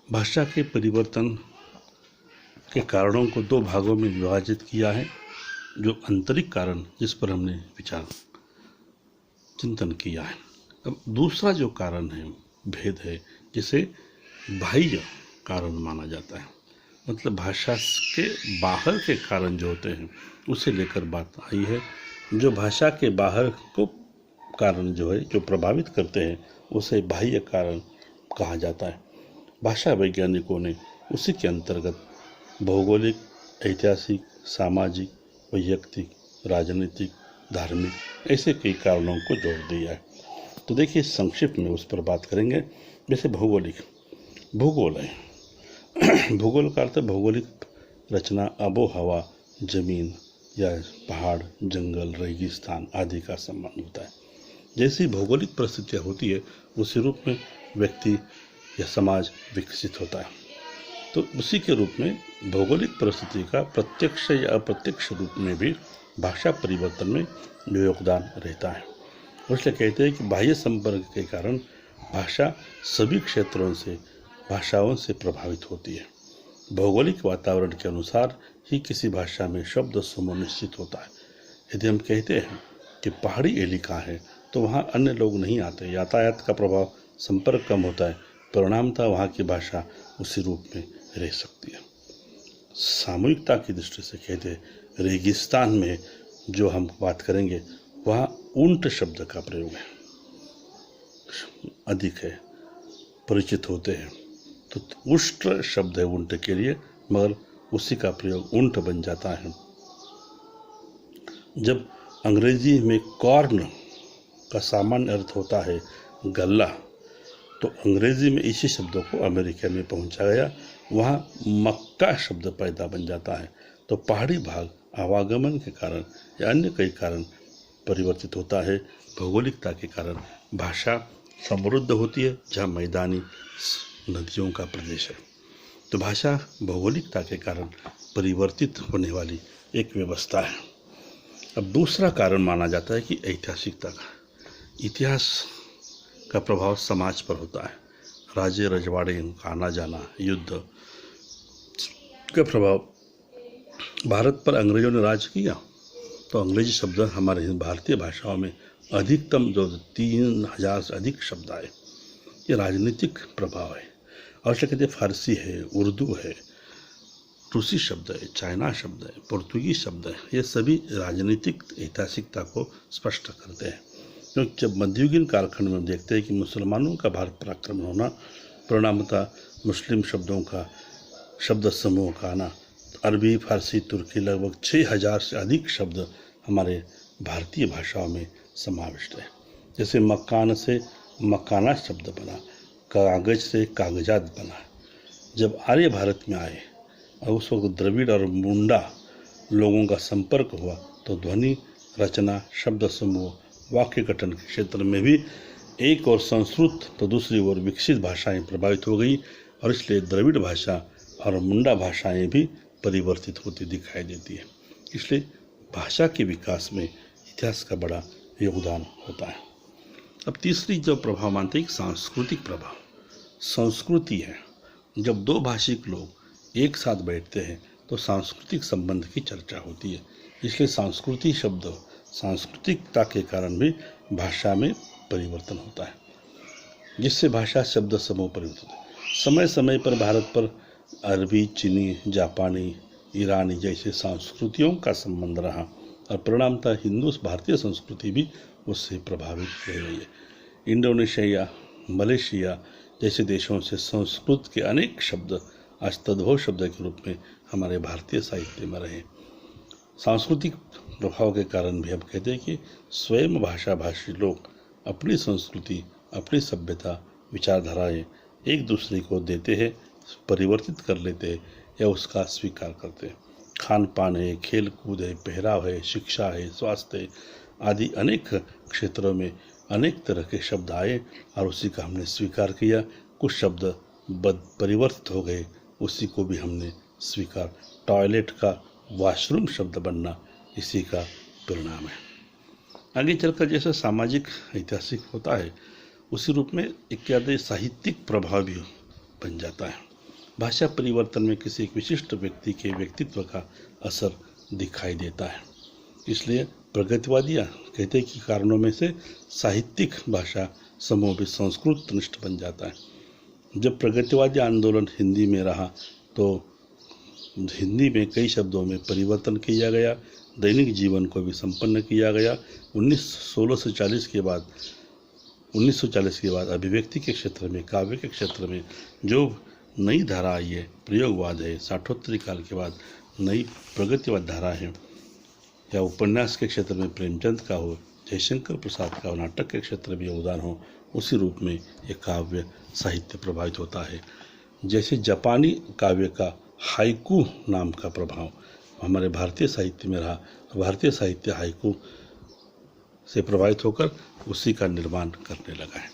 भाषा के परिवर्तन के कारणों को दो भागों में विभाजित किया है। जो आंतरिक कारण जिस पर हमने विचार चिंतन किया है। अब दूसरा जो कारण है, भेद है, जिसे बाह्य कारण माना जाता है। मतलब भाषा के बाहर के कारण जो होते हैं उसे लेकर बात आई है। जो भाषा के बाहर को कारण जो है, जो प्रभावित करते हैं, उसे बाह्य कारण कहा जाता है। भाषा वैज्ञानिकों ने उसी के अंतर्गत भौगोलिक, ऐतिहासिक, सामाजिक, वैयक्तिक, राजनीतिक, धार्मिक ऐसे कई कारणों को जोड़ दिया है। तो देखिए संक्षिप्त में उस पर बात करेंगे। जैसे भौगोलिक, भूगोल है। भूगोल का अर्थ भौगोलिक रचना, आबो हवा, जमीन या पहाड़, जंगल, रेगिस्तान आदि का संबंध होता है। जैसी भौगोलिक परिस्थितियाँ होती है उसी रूप में व्यक्ति या समाज विकसित होता है। तो उसी के रूप में भौगोलिक परिस्थिति का प्रत्यक्ष या अप्रत्यक्ष रूप में भी भाषा परिवर्तन में योगदान रहता है। और इसलिए कहते हैं कि बाह्य संपर्क के कारण भाषा सभी क्षेत्रों से, भाषाओं से प्रभावित होती है। भौगोलिक वातावरण के अनुसार ही किसी भाषा में शब्द समूह निश्चित होता है। यदि हम कहते हैं कि पहाड़ी इलाका है तो वहाँ अन्य लोग नहीं आते, यातायात का प्रभाव, संपर्क कम होता है, परिणामतः वहाँ की भाषा उसी रूप में रह सकती है। सामूहिकता की दृष्टि से कहते हैं रेगिस्तान में जो हम बात करेंगे वहाँ ऊंट शब्द का प्रयोग है, अधिक है, परिचित होते हैं। तो उष्ट्र शब्द है ऊंट के लिए, मगर उसी का प्रयोग ऊंट बन जाता है। जब अंग्रेजी में कॉर्न का सामान्य अर्थ होता है गल्ला, तो अंग्रेजी में इसी शब्दों को अमेरिका में पहुंचा गया, वहाँ मक्का शब्द पैदा बन जाता है। तो पहाड़ी भाग आवागमन के कारण या अन्य कई कारण परिवर्तित होता है। भौगोलिकता के कारण भाषा समृद्ध होती है जहाँ मैदानी नदियों का प्रदेश है। तो भाषा भौगोलिकता के कारण परिवर्तित होने वाली एक व्यवस्था है। अब दूसरा कारण माना जाता है कि ऐतिहासिकता का, इतिहास का प्रभाव समाज पर होता है। राज्य रजवाड़े का आना जाना, युद्ध का प्रभाव। भारत पर अंग्रेजों ने राज किया तो अंग्रेजी शब्द हमारे भारतीय भाषाओं में अधिकतम जो 3000 से अधिक शब्द आए। ये राजनीतिक प्रभाव है। और कहते हैं फारसी है, उर्दू है, रूसी शब्द है, चाइना शब्द है, पुर्तगाली शब्द है। ये सभी राजनीतिक ऐतिहासिकता को स्पष्ट करते हैं। क्योंकि जब मध्ययुगीन कालखंड में देखते हैं कि मुसलमानों का भारत पर आक्रमण होना, परिणामतः मुस्लिम शब्दों का शब्द समूह का आना, अरबी, फारसी, तुर्की लगभग 6000 से अधिक शब्द हमारे भारतीय भाषाओं में समाविष्ट है। जैसे मकान से मकाना शब्द बना, कागज से कागजात बना। जब आर्य भारत में आए और उस वक्त द्रविड़ और मुंडा लोगों का संपर्क हुआ तो ध्वनि, रचना, शब्द समूह, वाक्य गठन के क्षेत्र में भी एक और संस्कृत तो दूसरी ओर विकसित भाषाएं प्रभावित हो गई। और इसलिए द्रविड़ भाषा और मुंडा भाषाएं भी परिवर्तित होती दिखाई देती है। इसलिए भाषा के विकास में इतिहास का बड़ा योगदान होता है। अब तीसरी जो प्रभाव मानते हैं, सांस्कृतिक प्रभाव। संस्कृति है, जब दो भाषिक लोग एक साथ बैठते हैं तो सांस्कृतिक संबंध की चर्चा होती है। इसलिए सांस्कृति शब्द, सांस्कृतिकता के कारण भी भाषा में परिवर्तन होता है, जिससे भाषा शब्द समूह परिवर्तित होता है। समय समय पर भारत पर अरबी, चीनी, जापानी, ईरानी जैसे संस्कृतियों का संबंध रहा और परिणामतः हिंदू भारतीय संस्कृति भी उससे प्रभावित रह रही है। इंडोनेशिया, मलेशिया जैसे देशों से संस्कृत के अनेक शब्द आज तद्भव शब्द के रूप में हमारे भारतीय साहित्य में रहे। सांस्कृतिक प्रभाव के कारण भी हम कहते हैं कि स्वयं भाषा भाषी लोग अपनी संस्कृति, अपनी सभ्यता, विचारधाराएं एक दूसरे को देते हैं, परिवर्तित कर लेते हैं या उसका स्वीकार करते हैं। खान पान है, खेल कूद है, पहराव है, शिक्षा है, स्वास्थ्य आदि अनेक क्षेत्रों में अनेक तरह के शब्द आए और उसी का हमने स्वीकार किया। कुछ शब्द परिवर्तित हो गए, उसी को भी हमने स्वीकार। टॉयलेट का वॉशरूम शब्द बनना इसी का परिणाम है। आगे चलकर जैसे सामाजिक ऐतिहासिक होता है उसी रूप में इत्यादि साहित्यिक प्रभाव भी बन जाता है। भाषा परिवर्तन में किसी एक विशिष्ट व्यक्ति के व्यक्तित्व का असर दिखाई देता है। इसलिए प्रगतिवादियाँ कहते हैं कि कारणों में से साहित्यिक भाषा समूह भी संस्कृत निष्ठ बन जाता है। जब प्रगतिवादी आंदोलन हिंदी में रहा तो हिंदी में कई शब्दों में परिवर्तन किया गया, दैनिक जीवन को भी संपन्न किया गया। 1940 के बाद अभिव्यक्ति के क्षेत्र में, काव्य के क्षेत्र में जो नई धारा आई है, प्रयोगवाद है, साठोत्तरी काल के बाद नई प्रगतिवाद धारा है, या उपन्यास के क्षेत्र में प्रेमचंद का हो, जयशंकर प्रसाद का हो, नाटक के क्षेत्र में योगदान हो, उसी रूप में ये काव्य साहित्य प्रभावित होता है। जैसे जापानी काव्य का हाइकू नाम का प्रभाव हमारे भारतीय साहित्य में रहा, भारतीय साहित्य हाइकू से प्रभावित होकर उसी का निर्माण करने लगा है।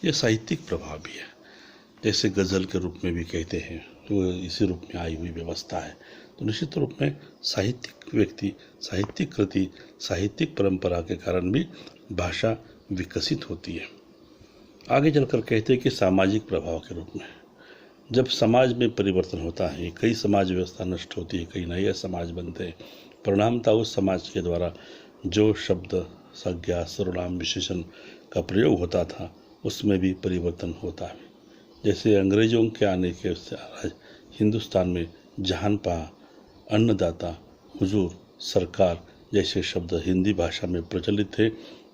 ये साहित्यिक प्रभाव भी है। जैसे गज़ल के रूप में भी कहते हैं, तो इसी रूप में आई हुई व्यवस्था है। तो निश्चित रूप में साहित्यिक व्यक्ति, साहित्यिक कृति, साहित्यिक परंपरा के कारण भी भाषा विकसित होती है। आगे चलकर कहते हैं कि सामाजिक प्रभाव के रूप में जब समाज में परिवर्तन होता है, कई समाज व्यवस्था नष्ट होती है, कई नए समाज बनते हैं, परिणामतः उस समाज के द्वारा जो शब्द, संज्ञा, सर्वनाम, विशेषण का प्रयोग होता था उसमें भी परिवर्तन होता है। जैसे अंग्रेजों के आने के हिंदुस्तान में जहानपाह, अन्नदाता, हुजूर, सरकार जैसे शब्द हिंदी भाषा में प्रचलित थे,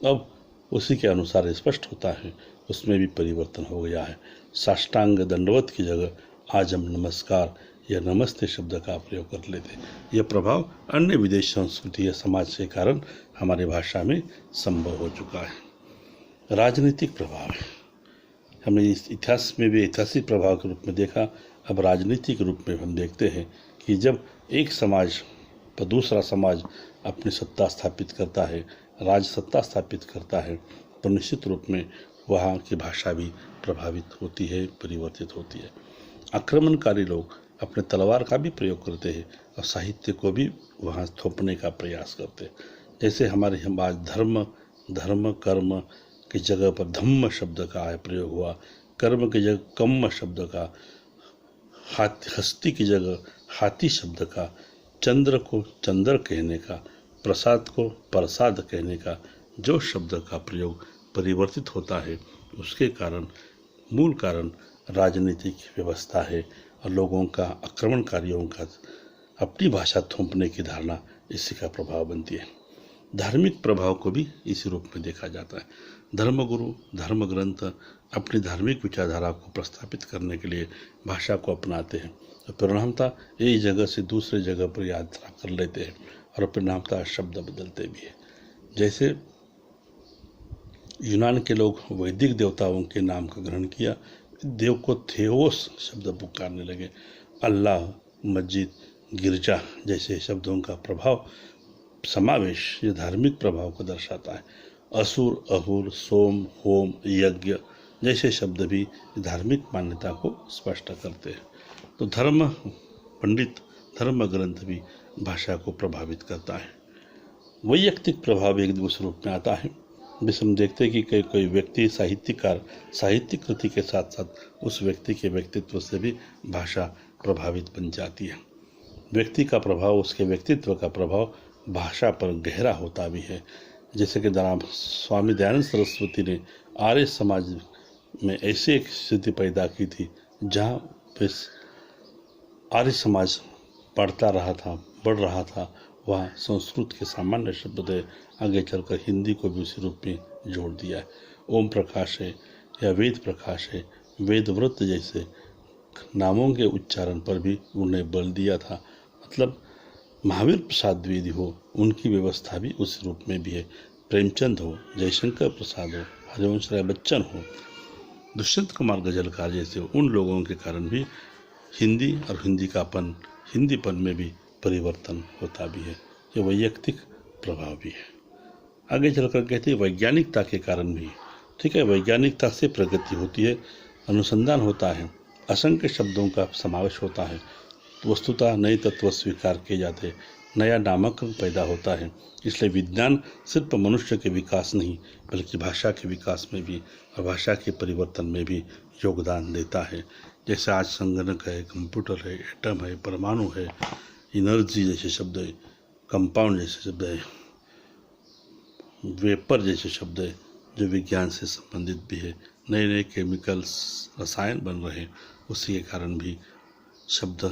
अब उसी के अनुसार स्पष्ट होता है उसमें भी परिवर्तन हो गया है। साष्टांग दंडवत की जगह आज हम नमस्कार या नमस्ते शब्द का प्रयोग कर लेते। यह प्रभाव अन्य विदेश संस्कृति या समाज के कारण हमारी भाषा में संभव हो चुका है। राजनीतिक प्रभाव है, हमने इस इतिहास में भी ऐतिहासिक प्रभाव के रूप में देखा। अब राजनीतिक रूप में हम देखते हैं कि जब एक समाज पर दूसरा समाज अपनी सत्ता स्थापित करता है, राज सत्ता स्थापित करता है, तो निश्चित रूप में वहाँ की भाषा भी प्रभावित होती है, परिवर्तित होती है। आक्रमणकारी लोग अपने तलवार का भी प्रयोग करते हैं और साहित्य को भी वहाँ थोपने का प्रयास करते हैं। जैसे हमारे हम आज धर्म कर्म की जगह पर धम्म शब्द का प्रयोग हुआ, कर्म की जगह कम्म शब्द का, हस्ती की जगह हाथी शब्द का, चंद्र को चंद्र कहने का, प्रसाद को प्रसाद कहने का जो शब्द का प्रयोग परिवर्तित होता है, उसके कारण मूल कारण राजनीतिक व्यवस्था है और लोगों का, आक्रमणकारियों का अपनी भाषा थोपने की धारणा इसी का प्रभाव बनती है। धार्मिक प्रभाव को भी इसी रूप में देखा जाता है। धर्मगुरु, धर्म ग्रंथ अपनी धार्मिक विचारधारा को प्रस्थापित करने के लिए भाषा को अपनाते हैं और परिणामतः एक जगह से दूसरे जगह पर यात्रा कर लेते हैं और परिणामतः शब्द बदलते भी हैं। जैसे यूनान के लोग वैदिक देवताओं के नाम का ग्रहण किया, देव को थेओस शब्द पुकारने लगे। अल्लाह, मस्जिद, गिरजा जैसे शब्दों का प्रभाव, समावेश ये धार्मिक प्रभाव को दर्शाता है। असुर, अहुर, सोम, होम, यज्ञ जैसे शब्द भी धार्मिक मान्यता को स्पष्ट करते हैं। तो धर्म पंडित, धर्म ग्रंथ भी भाषा को प्रभावित करता है। वैयक्तिक प्रभाव एक दूसरे रूप में आता है। जिस हम देखते हैं कि कोई व्यक्ति, साहित्यकार, साहित्यिक कृति के साथ साथ उस व्यक्ति के व्यक्तित्व से भी भाषा प्रभावित बन जाती है। व्यक्ति का प्रभाव, उसके व्यक्तित्व का प्रभाव भाषा पर गहरा होता भी है। जैसे कि स्वामी दयानंद सरस्वती ने आर्य समाज में ऐसी एक स्थिति पैदा की थी जहाँ आर्य समाज बढ़ता रहा था, बढ़ रहा था, वहाँ संस्कृत के सामान्य शब्द है, आगे चलकर हिंदी को भी उसी रूप में जोड़ दिया है। ओम प्रकाश है या वेद प्रकाश है, वेदव्रत जैसे नामों के उच्चारण पर भी उन्होंने बल दिया था। मतलब महावीर प्रसाद द्विवेदी हो, उनकी व्यवस्था भी उस रूप में भी है। प्रेमचंद हो, जयशंकर प्रसाद हो, हरिवंश राय बच्चन हो, दुष्यंत कुमार गजलकार जैसे उन लोगों के कारण भी हिंदी और हिंदीपन में भी परिवर्तन होता भी है। ये वैयक्तिक प्रभाव भी है। आगे चलकर कहते हैं वैज्ञानिकता के कारण भी, ठीक है, वैज्ञानिकता से प्रगति होती है, अनुसंधान होता है, असंख्य शब्दों का समावेश होता है, वस्तुतः नए तत्व स्वीकार किए जाते हैं, नया नामकरण पैदा होता है। इसलिए विज्ञान सिर्फ मनुष्य के विकास नहीं बल्कि भाषा के विकास में भी और भाषा के परिवर्तन में भी योगदान देता है। जैसे आज संगणक है, कंप्यूटर है, एटम है, परमाणु है, एनर्जी जैसे शब्द है, कंपाउंड जैसे शब्द है, वेपर जैसे शब्द है जो विज्ञान से संबंधित भी है। नए नए केमिकल्स रसायन बन रहे हैं, उसी के कारण भी शब्द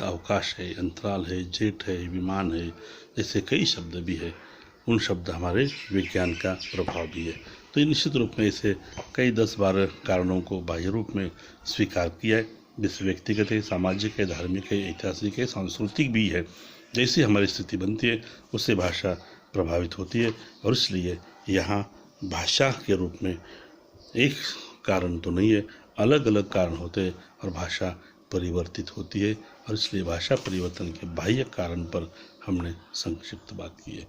अवकाश है, अंतराल है, जेट है, विमान है, जैसे कई शब्द भी है। उन शब्द हमारे विज्ञान का प्रभाव भी है। तो ये निश्चित रूप में इसे कई 10-12 कारणों को बाह्य रूप में स्वीकार किया है, जैसे व्यक्तिगत है, सामाजिक है, धार्मिक है, ऐतिहासिक है, सांस्कृतिक भी है। जैसी हमारी स्थिति बनती है उससे भाषा प्रभावित होती है और इसलिए यहाँ भाषा के रूप में एक कारण तो नहीं है, अलग अलग कारण होते हैं और भाषा परिवर्तित होती है। और इसलिए भाषा परिवर्तन के बाह्य कारण पर हमने संक्षिप्त बात की है।